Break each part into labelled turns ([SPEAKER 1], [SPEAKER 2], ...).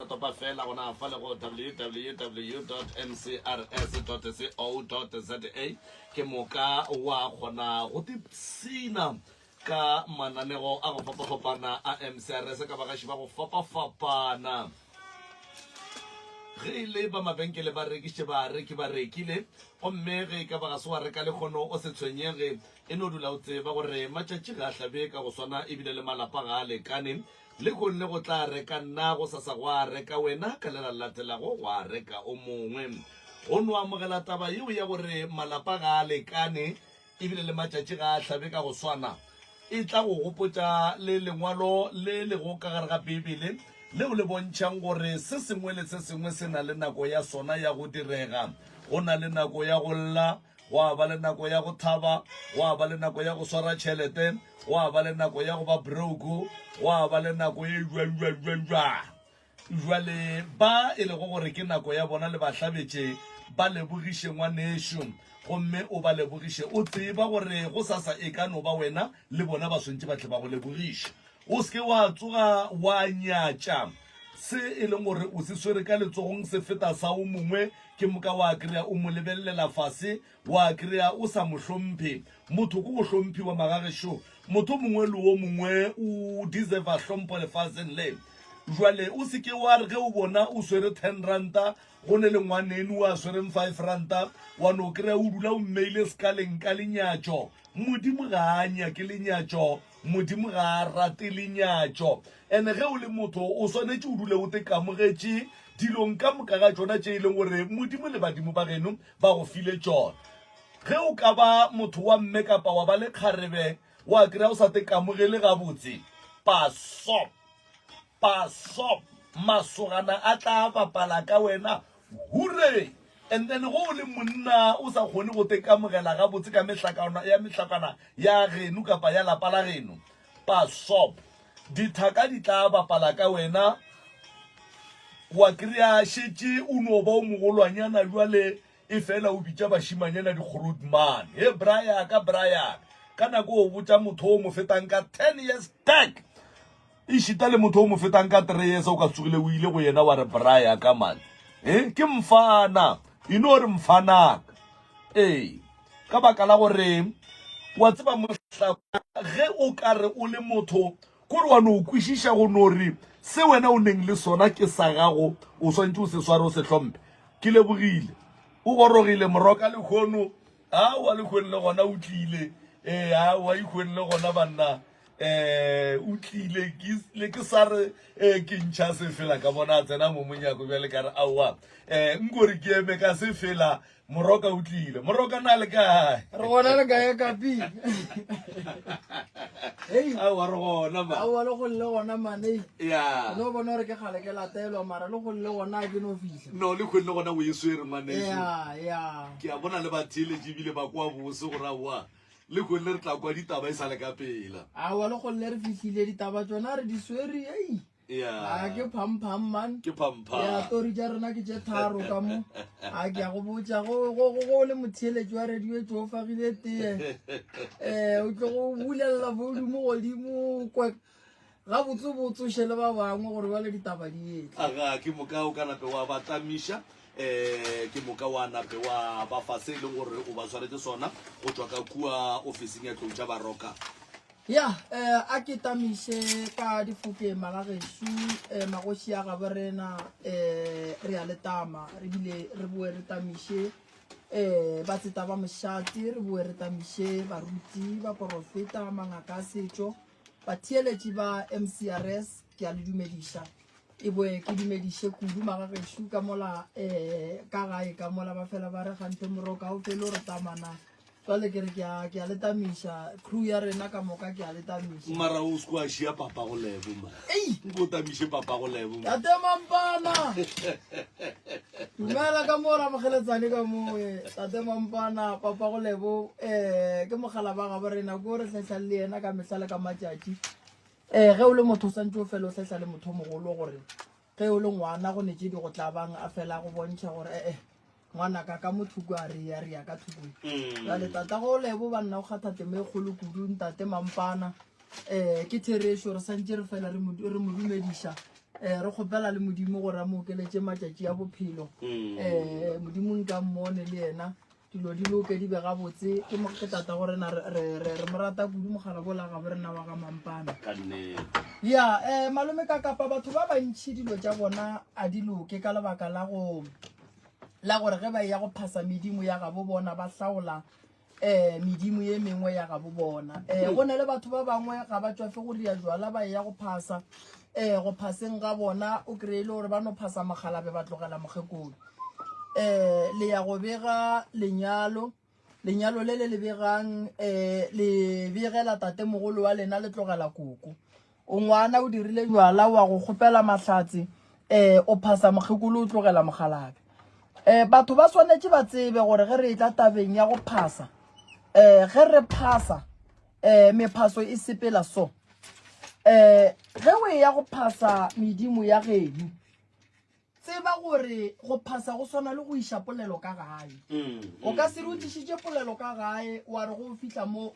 [SPEAKER 1] topa fela gona fa le go www.mcrs.co.za ke moka wa gona go tipsina ka mananego a go fapafapana a MCRS ka bagashi ba go fapafapana ge ile ba mabenkele ba rekishe ba rekile gomme ge ka baga se wa reka le kgono o se tshwenyege e no dula o tseba gore matšatši ga hlabe ka go swana ebile le malapa ga a lekane le gonne go tla reka nna go sasa go a reka wena ka lela latelago go a reka o mongwe go no amogela taba yeo ya gore malapa ga a lekane ebile le matšatši ga a hlabe ka go swana e tla go gopotša le lengwalo le lego ka gare ga Bibele leo le bontšhang gore se sengwe le se sengwe se na le nako ya sona ya go direga go na le nako ya go lla wa ba le nako ya go thaba wa ba le nako ya go swara tšhelete wa ba le nako ya go ba broke wa ba le nako e jwale ba e le go gore ke nako ya bona le bahlabetše ba lebogiše ngwaneso gomme o ba lebogiše o tseba gore go sasa e ka no ba wena le bona ba swantse ba tle ba go lebogiše o se ke wa tsoga wa nyatša se e leng gore o se swere ka letsogong se feta sa o mongwe ke moka wa kry-a o mo lebelelela fase wa kry-a o sa mo hlomphe motho ko go hlomphiwa magagešo motho mongwe le o mongwe o deserva hlompho lefatsheng le jwale o se ke wa re ge o bona o swere 10 ranta go ne le ngwaneno wa swereng 5 ranta wa no kry-a o dula o mmeile sekaleng ka lenyatšo modimo ga a nyake lenyatšo modimo ga a rate lenyatšo ene ge o le motho o swanetše o dule o te kamogetše dilong ka moka ga tšona tše e leng gore modimo le badimo ba geno ba go file tšona ge o ka ba motho wa mme kapa wa ba le kgarebe wa kry-a o sa te kamogele gabotse paso masogana a tla bapala ka wena hure and then go le monna o sa kgone go te kamogela gabotse ka mehlakana ya geno kapa ya lapa la geno paso dithaka di tla bapala ka wena wa kry-a šetše o no ba o mogolwanyana jwale e fela o bitša bašimanyana dikgorotman he braya ka nako o botša motho o mo fetang ka 10 years back e šita le motho o mo fetang ka 3 years o ka tsogile o ile go yena wa re braya ka mane ke mfana e no re mfanaka ka baka la gore wa tseba mohlaka ge o ka re o le motho kore wa no o kwešiša go no re se wena o neng le sona ke sa gago o swantse o se sware o se hlompe ke lebogile o gorogile moroka le kgono wa le kgone le gona o tlile wa ikgone le gona banna o tlile ke sa re ke ntšha se fela ka bona a tsena mo monyako bjale ka re aowa nkore ke eme ka se fela moroka o tlile moroka na le kae
[SPEAKER 2] re gona le kae kapi
[SPEAKER 1] aowa re gona ma
[SPEAKER 2] aowa le go le gona mane
[SPEAKER 1] ya
[SPEAKER 2] no bona re ke gale ke latelwa mara le go le gona ke no fihla
[SPEAKER 1] no le kgone le gona o e swere maneso
[SPEAKER 2] ya
[SPEAKER 1] ke a bona le batheletše ebile ba kwa bose gore aowa le kgone le re tla kwa ditaba e sa le ka pela
[SPEAKER 2] aowa le go le re fihlile ditaba tsona re di swere ke phampham man
[SPEAKER 1] ke pampha
[SPEAKER 2] ya tori ja rena ke tše tharo ka mo a ke a go botša go le motheeletši wa radio e tšo fagile tee o tlo go bulelela volume godimo kwe ga botsebotsoše le ba bangwe gore ba le ditaba di etle
[SPEAKER 1] aga ke moka o ka nape wa ba tamiša ke moka wa nape wa ba fa se e leng gore o ba tshwaretse sona go tswa ka kua ofising ya tlou tša baroka
[SPEAKER 2] ya a ke tamiše ka difokeng magagešo magoši a gabe rena re a letama re bile re boe re tamiše ba tseta ba mošate re boe re tamiše baruti ba porofeta mangaka a setšo batheeletši ba MCRS ke a le dumediša e boe ke dumediše kudu magagešo ka mola ka gae ka mola ba fela ba re gante moroka o fele o re tamana jwale ke re ke a letamiša crew ya rena ka moka ke a letamiša
[SPEAKER 1] mara o se kwa šia papa go lebo ma nko tamiše papa go lebo
[SPEAKER 2] ya temampana dumela ka mo ramogeletsane ka moe tate mampana papa go lebo ke mogala ba gabe rena ko re tlhatlha le ena ka metlhale ka matšatši ge o le motho o santse o fela o tlhatlha le motho mogolo gore ge o le ngwana go netse di go tla bang a fela go bontšha gore ngwana ka mothoko a re ya ka thokong jale tata go lebo banna o kgatha teme e kgolo kudu ntate mampana ke theresho re santse re fela re mo dumediša re kgopela le modimo gore a mo okeletse matšatši a bophelo modimo nka mmone le yena dilo di loke di be gabotse ke tata gore na re mo rata kudu mogala bola ga borena wa ga mampana ya malome ka kapa batho ba bantšhi dilo tša bona a di loke ka lebaka la gore ge ba ya go phasa medimo ya gabo bona ba hlaola medimo ye mengwe ya gabo bona go ne le batho ba bangwe ga ba tswafe go ria jwala ba ya go phasa go phaseng ga bona o kry-ile gore ba no phasa mogalabe ba tlogela mokgekolo le ya go bega lenyalo le le begang le begela tate mogolo wa lena le tlogela koko o ngwana o dirile jwala wa go kgopela mahlatse o phasa mokgekolo o tlogela mogalabe batho ba swanetse ba tsebe gore ge re tla tabeng ya go phasa ge re phasa mephaso e sepela so ge o ya go phasa medimo ya geno tseba gore go phasa go swana le go iša polelo ka gae o ka se re o tišitše polelo ka gae wa re go fihla mo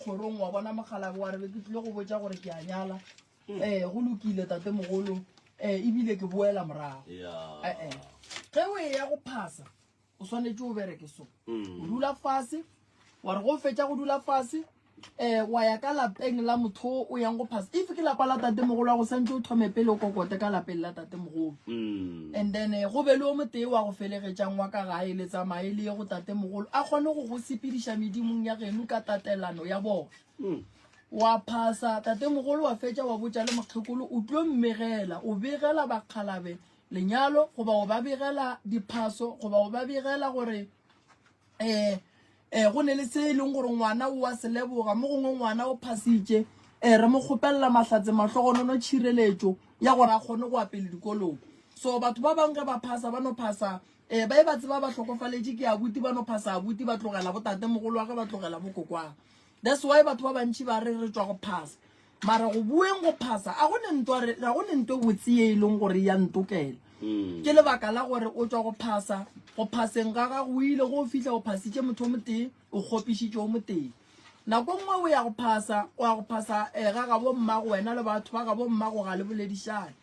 [SPEAKER 2] kgorong wa bona mogalabe wa re be ke tlile go botša gore ke a nyala go lokile tate mogolo ebile ke boela morago ge o ya go phasa o swanetse o bereke so o dula fase wa re go fetša go dula fase wa ya ka lapeng la motho o yang go phasa if ke lapa la tate mogolo wa go santse o thome pele o kokote ka lapeng la tate mogolo and then go be le o motee wa go felegetšang wa ka gae le tsamaye le ye go tate mogolo a kgone go go sepediša medimong ya geno ka tatelano ya bona wa phasa tate mogolo wa fetša wa botša le mokgekolo o tlo mmegela o begela bakgalabe lenyalo goba o ba begela diphaso goba o ba begela gore go ne le se e leng gore ngwana o wa se leboga mo gongwe ngwana o phasitše re mo kgopelela mahlatse mahlogonono tšhireletšo ya gore a kgone go apele dikolong so batho ba bangwe ba phasa ba no phasa ba e batse ba hlokofaletše ke abuti ba no phasa abuti ba tlogela botate mogolo wa ge ba tlogela bokokwang that's why batho ba bantši ba re tswa go phasa mara go bueng go phasa ga go ne nto botse e leng gore ya ntokela ke lebaka la gore o tswa go phasa go phaseng ga ga go ile go fihla go phasitše motho o motee o kgopišitše o motee nako nngwe o ya go phasa ga ga bo mmago wena le batho ba ga bo mmago ga le boledišane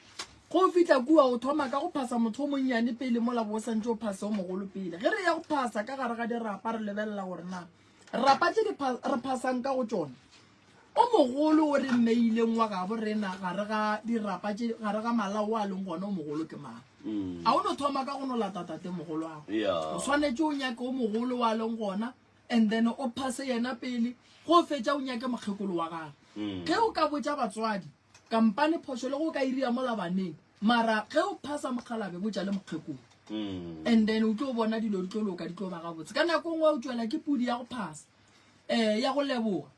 [SPEAKER 2] go fihla kua o thoma ka go phasa motho o monnyane pele mo labo o santse o phasa o mogolo pele ge re ya go phasa ka gare ga dirapa re lebelela gore na rapa tše re phasang ka go tšona o mogolo o re mmeileng wa gabo rena gare ga dirapa gare ga malao a leng gona o mogolo ke mang a o no thoma ka go no lata tate mogolo ago o swanetse o nyake o mogolo wa leng gona and then o phase yena pele go fetša o nyake mokgekolo wa gage ge o ka botša batswadi kampane phoso le go ka iria mo labaneng mara ge o phasa mogalabe botša le mokgekolo and then o tlo bona dilo di tlo loka di tlo ba gabotse ka nako nngwe o tswela ke pudi ya go phasa ya go leboga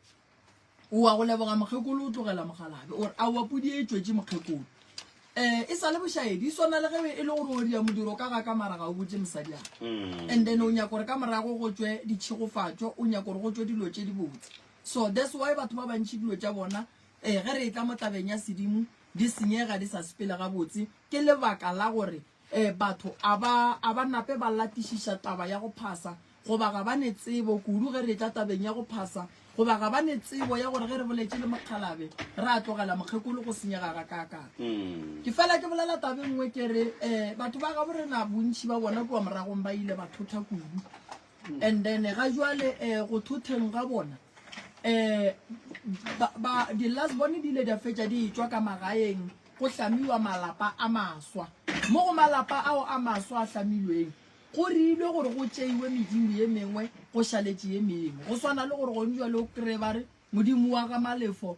[SPEAKER 2] o a go leboga mokgekolo o tlogela mogalabe ore a wa pudi e tswetse mokgekolo e sa le bošaedi swana le ge e le gore o dia modiro ka ga ka maraga o botse mosadi age and then o nyaka gore ka morago go tswe ditšhegofatšo o nyaka gore go tswe dilo tše di botse so that's why batho ba bantšhi dilo tša bona ge re tla mo tabeng ya sedimo di senyega di sa sepele gabotse ke lebaka la gore batho a ba nape ba latišiša taba ya go phasa goba ga ba ne tsebo kudu ge re tla tabeng ya go phasa goba ga ba ne tsebo ya gore ge re boletše le mokgalabe re a tlogela mokgekolo go senyega ga kakang ke fela ke bolela tabe nngwe ke re batho ba gabo rena bontšhi ba bona kua moragong ba ile ba thotha kudu and then ga jwale go thotheng ga bona di-last bone di ile di a fetša di etswa ka magaeng go hlamiwa malapa a maswa mo go malapa ao a maswa a hlamilweng go rile gore go tšeiwe medimo ye mengwe go šaletše ye mengwe go swana le gore gone jwa le o kry ba re modimo wa ga malefo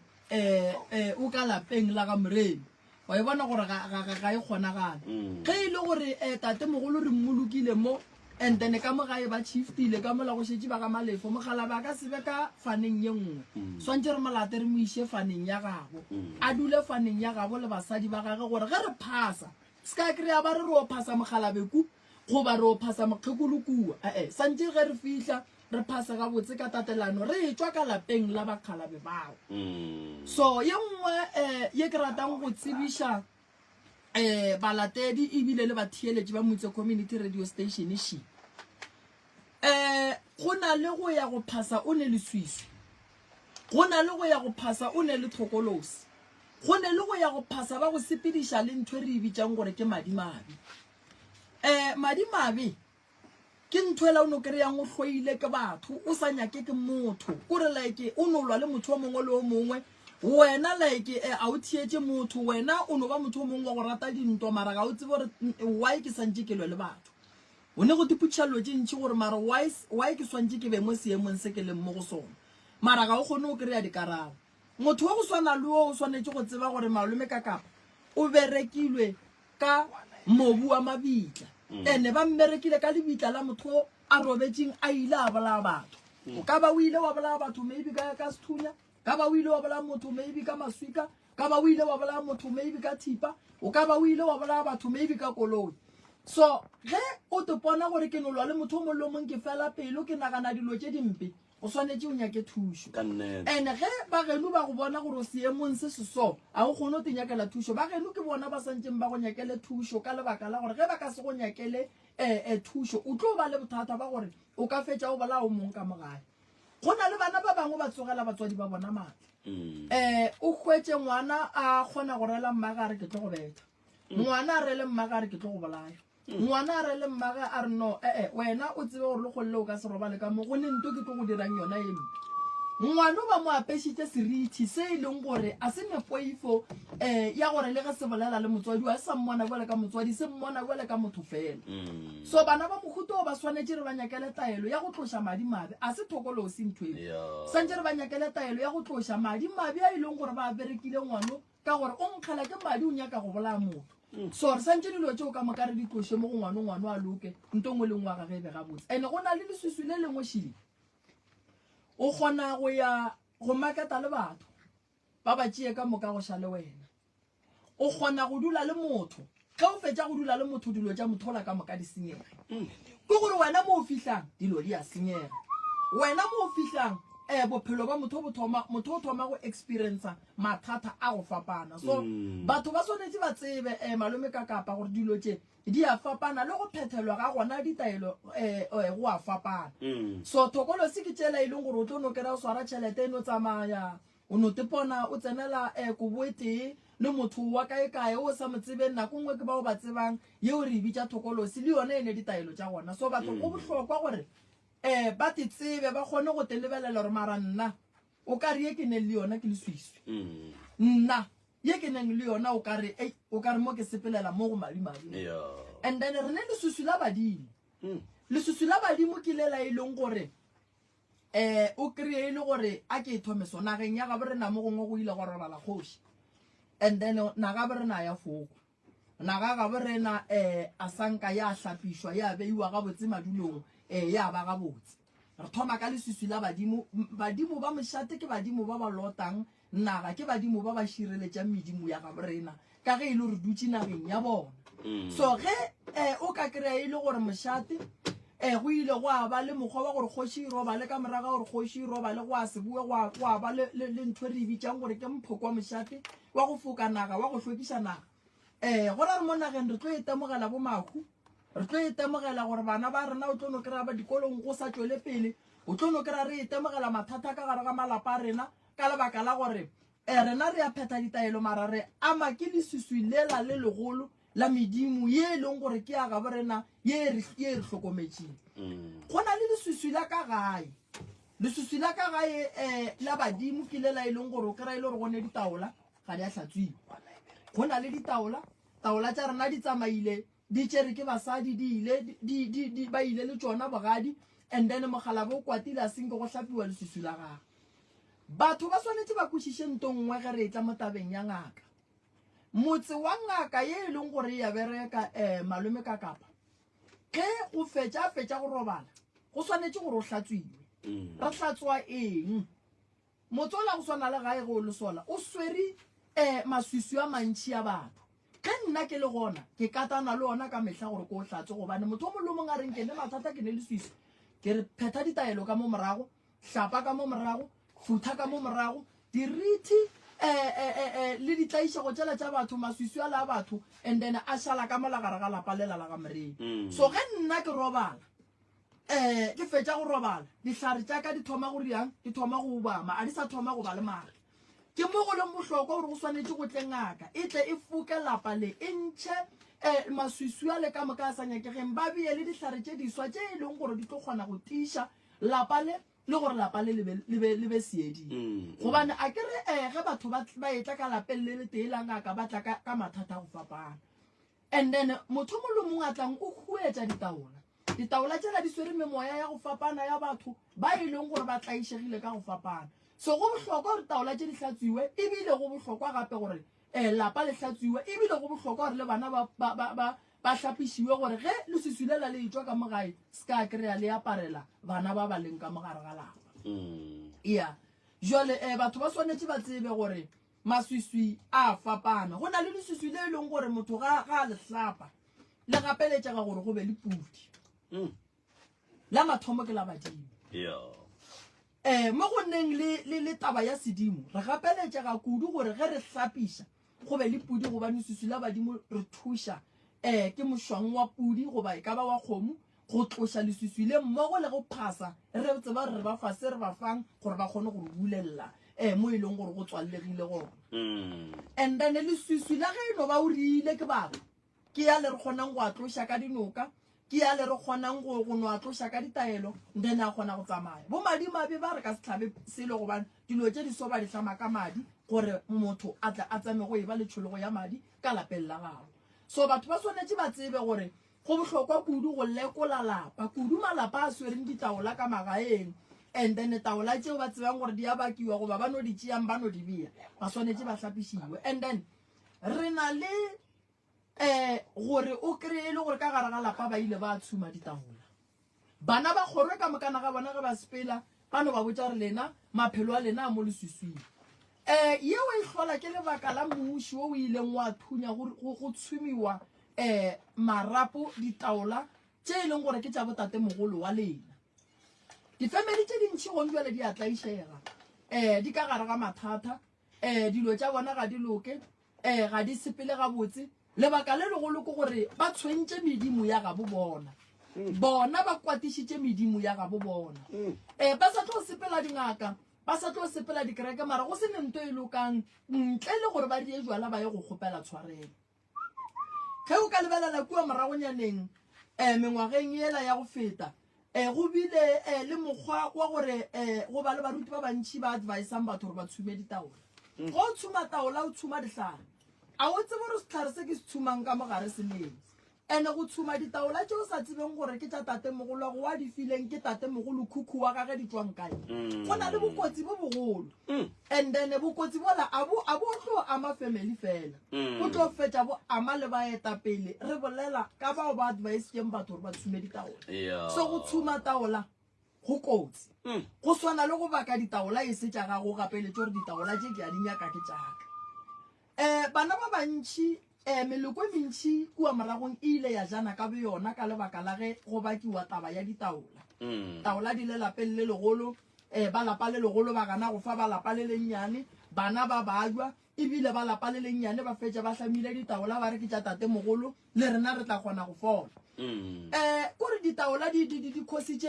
[SPEAKER 2] o ka lapeng la ga moremi wa e bona gore ga e kgonagale ge e le gore tate mogolo re mmolokile mo and then ka mo gae ba chiftile ka mola go šetše ba ga malefo mogalabe a ka sebe ka faneng ye nngwe swantse re molate re mo iše faneng ya gabo a dule faneng ya gabo le basadi ba gage gore ge re phasa se ka kry-a ba re re o phasa mogalabe ku goba re o phasa mokgekolo kua santse ge re fihla re phasa gabotse ka tatelano re etswa ka lapeng la bakgalabe bao so ye nngwe ye ke ratang go tsebiša balatedi ebile le batheeletši ba Motse Community Radio Station she go na le go ya go phasa o ne le swiso go na le go ya go phasa o ne le thokolosi go ne le go ya go phasa ba go sepediša le ntho e re e bitsang gore ke madimabe madimabe ke ntho e la o no kry-yang o hloile ke batho o sa nyake ke motho kore like o no lwa le motho wa mongwe le o mongwe wena like a o thietse motho wena o no ba motho o mongwe wa go rata dintwa mara ga o tsebe gore why ke santse ke lwe le batho o ne go diputšhalelo tše ntši gore mara why ke swantse ke be mo seemong se ke leng mo go sona mara ga o kgone o kry-a dikarabo motho wa go swana le o swanetse go tseba gore malome ka kapa o berekilwe ka mobu wa mabitla ene ba mmerekile ka lebitla la motho a robetseng a ile a bolaya batho o ka ba o ile wa bolaya batho maybe ka sethunya ka ba o ile wa bolaya motho maybe ka maswika ka ba o ile wa bolaya motho maybe ka thipa o ka ba o ile wa bolaya batho maybe ka koloi so ge o te pona gore ke nolwa le motho mo lo mong ke fela pelo ke nagana dilo tše dimpe o swanetse o nyake thušo ene ge ba geno ba go bona gore o seemong se so a o kgone o te nyakela thušo ba geno ke bona ba santseng ba go nyakele thušo ka lebaka la gore ge ba ka se go nyakele thušo o tlo ba le bothata ba gore o ka fetša o bola o mong ka mogae go na le bana ba bangwe ba tsogela batswadi ba bona maatla o hwetse ngwana a kgona go rela mmagare ke tlo go betha ngwana a rele mmagare ke tlo go bolaya ngwana a rele mmaga a re no wena o tsebe gore le golle o ka se robale ka mo go ne nto ke tlo go dirang yona e mpe ngwana o ba mo apešitše serithi se e leng gore a se nepoifo ya gore le ge se bolela le motswadi a sa mmona bole ka motswadi se mmona bole ka motho fela so bana ba mohuto o ba swanetse re ba nyakele taelo ya go tloša madimabe a se thokolosi nthoe santse re ba nyakele taelo ya go tloša madimabe a e leng gore ba berekile ngwano ka gore o nkgela ke madi o nyaka go bolaya motho so re santse dilo tšeo ka moka re di tloše mo go ngwano a loke nto ngwe le ngwe ga ge be gabotse ande go na le leswiswi le lengwe šile o kgona go ya go maketa le batho ba ba tšee ka moka go ša le wena o kgona go dula le motho ge o fetša go dula le motho dilo tša mothola ka moka di senyege ke gore wena mo o fitlhang dilo di a senyega wena mo o fitlhang bophelo ba motho o thoma go experienca mathata a go fapana so batho ba swanetse ba tsebe malome ka kapa gore dilo tše di a fapana le go phethelwa ga gona ditaelo go a fapana so thokolosi ke tšela e leng gore o tlo no kry-a o swara tšhelete eno tsamaya o no tepona o tsenela koboetee le motho wa kae o sa mo tsebeng nako nngwe ke ba o ba tsebang yeo re e bitša thokolosi le yone e ne ditaelo tša gona so batho go bohlokwa gore ba te tsebe ba kgone go te lebelela gore mara nna o ka re ye ke neng le yona ke leswiswi nna ye ke neng le yona o ka re mo ke sepelela mo go madimabe and then re ne leswiswi la badimo leswiswi la badimo ke lela e leng gore o kry-e le gore a ke e thome so nageng ya gabe re na mo gongwe go ile go robala kgoši and then naga be re na ya foko naga gabe re na a sanka ya hlapišwa ya beiwa gabotse madulong ya ba gabotse re thoma ka leswiswi la badimo ba mošate ke badimo ba ba lotang naga ke badimo ba ba šireletšang medimo ya gabe rena ka ge e le re dutse nageng ya bona so ge o ka kry-a e le gore mošate go ile go a ba le mokgwa wa gore kgoši e robale ka moraga gore kgoši e robale go a se bue go a ba le ntho re e bitsang gore ke mphoko wa mošate wa go foka naga wa go hlwekiša naga go ra re mo nageng re tlo itemogela bo mahu re tlo itemogela gore bana ba rena o tlo no kry-a ba dikolong go sa tšwele pele o tlo no kry-a re itemogela mathata ka gare ga malapa a rena ka lebaka la gore rena re a phetha ditaelo mara re ama ke leswiswi lela le legolo la medimo ye e leng gore ke ya gabo rena ye re hlokometšeng go na le leswiswi la ka gae leswiswi la ka gae la badimo ke lela e leng gore o kry-a e le gore go ne ditaola ga di a hlatswiwa go na le taola tša rena di tsamaile di tšere ke basadi ba ile le tšona bogadi and then mogala bo o kwatile a senke go hlapiwa leswiswi la gage batho ba swanetse ba kwešiše nto nngwe ge re e tla mo tabeng ya ngaka motse wa ngaka ye e leng gore ya bereka malome ka kapa ge go fetša go robala go swanetse gore o hlatswiwe re hlatswa eng motse o la go swana le gae ge o le sola o swere maswiswi a mantši a batho ge nna ke le gona ke katana le ona ka mehla gore ke o hlatswe gobane motho o molomong a reng ke ne mathata ke ne leswiswi ke re phetha ditaelo ka mo morago hlapa ka mo morago futha ka mo morago dirithi le ditlaišego tšela tša batho maswiswi a la batho and then a šala ka molagare ga lapa lela la ga moreng so ge nna ke robala ke fetša go robala dihlare tša ka di thoma go riang di thoma go obama a di sa thoma go ba le maatla ke mo go le mohlokwa gore go swanetse go tle ngaka e tle e foke lapa le e ntšhe maswiswi a le ka moka a sa nyakegeng ba bee le dihlare tše diswa tše e leng gore di tlo kgona go tiša lapa le gore lapa le le be seeding gobane a ke re ge batho ba etla ka lapeng le le tee la ngaka ba tla ka mathata a go fapana and then motho mo le mongwe a tlang o huetša ditaola tšela di swere memoya ya go fapana ya batho ba e leng gore ba tlaišegile ka go fapana so go bohlokwa gore taola tše di hlatswiwe ebile go bohlokwa gape gore lapa le hlatswiwe ebile go bohlokwa gore le bana ba hlapišiwe gore ge le seswilela le etswa ka mogae se ka kry-a le aparela bana ba ba leng ka mogare ga lapa ya jale batho ba swanetse ba tsebe gore maswiswi a fapana go na le leswiswi le e leng gore motho ga a le hlapa le gapeletšega gore go be le pudi la mathomo ke la badimo mo go nneng le taba ya sedimo re gapeletšega kudu gore ge re hlapiša go be le pudi gobane leswiswi la badimo re thuša ke mošwang wa pudi goba e ka ba wa kgomo go tloša leswiswi le mmogo le go phasa re tseba re ba fa se re ba fang gore ba kgone go bulela mo e leng gore go tswallegile gona and then leswiswi la ge no ba o riile ke batho ke ya le re kgonang go atloša ka dinoka ke ya le re kgonang go no atloša ka ditaelo then a kgona go tsamaya bo madimabe ba re ka se tlhabe selo gobane dilo tše di so ba di tlama ka madi gore motho a tla a tsame go e ba le tšholego ya madi ka lapeng la gago so batho ba swanetse ba tsebe gore go bohlokwa kudu go lekola lapa kudu malapa a swereng ditaola ka magaeng and then taola tšeo ba tsebang gore di a bakiwa goba ba no di tšeang ba no di bea ba swanetse ba hlapišiwe and then re na le gore o kry-e le gore ka gare ga lapa ba ile ba tshuma ditaola bana ba kgorwe ka mokana ga bona ge ba sepela ba no ba botša re lena maphelo a lena a mo leswiswing yeo e hlola ke lebaka la mmuši o ileng wa thunya go tshumiwa marapo ditaola tše e leng gore ke tša botate mogolo wa lena difamily tše dintšhi gong jale di a tlaišega di ka gare ga mathata dilo tša bona ga di loke ga di sepele gabotse lebaka le legolo ke gore ba tshwentše medimo ya gabo bona ba kwatišitše medimo ya gabo bona ba sa tlo sepela dingaka ba sa tlo sepela dikereke mara go se nento e lokang ntle le gore ba die jwala ba ye go kgopela tshwarelo ge o ka lebelela kua moragonyaneng mengwageng ela ya go feta go bile le mokgwa wa gore go ba le baruti ba bantšhi ba advisang batho gore ba tshume ditaola go o tshuma taola o tshuma dihlare a o tsebe gore setlhare se ke se tshumang ka mogare se leng ene go tshuma ditaola tše o sa tsebeng gore ke tša tate mogolo go wa di fileng ke tate mogolo khukhu wa gage di tswang kae go na le bokotsi bo bogolo and then bokotsi bola a bo tlo ama family fela go tlo fetša bo ama le baetapele re bolela ka bao ba advisetseng batho gore ba tshume ditaola so go tshuma taola go kotsi go swana le go baka ditaola e se tša gago gapeletse gore ditaola tše ke a di nyaka ke tšaka bana ba bantšhi meloko e mentšhi kua moragong e ile ya jana ka boyona ka lebaka la ge go bakiwa taba ya ditaola taola di le lapeng le legolo ba lapa le legolo ba gana go fa ba lapa le lennyane bana ba bajwa ebile ba lapa le lennyane ba fetša ba hlamile ditaola ba re ke tša tate mogolo le rena re tla kgona go fola kore ditaola di khositše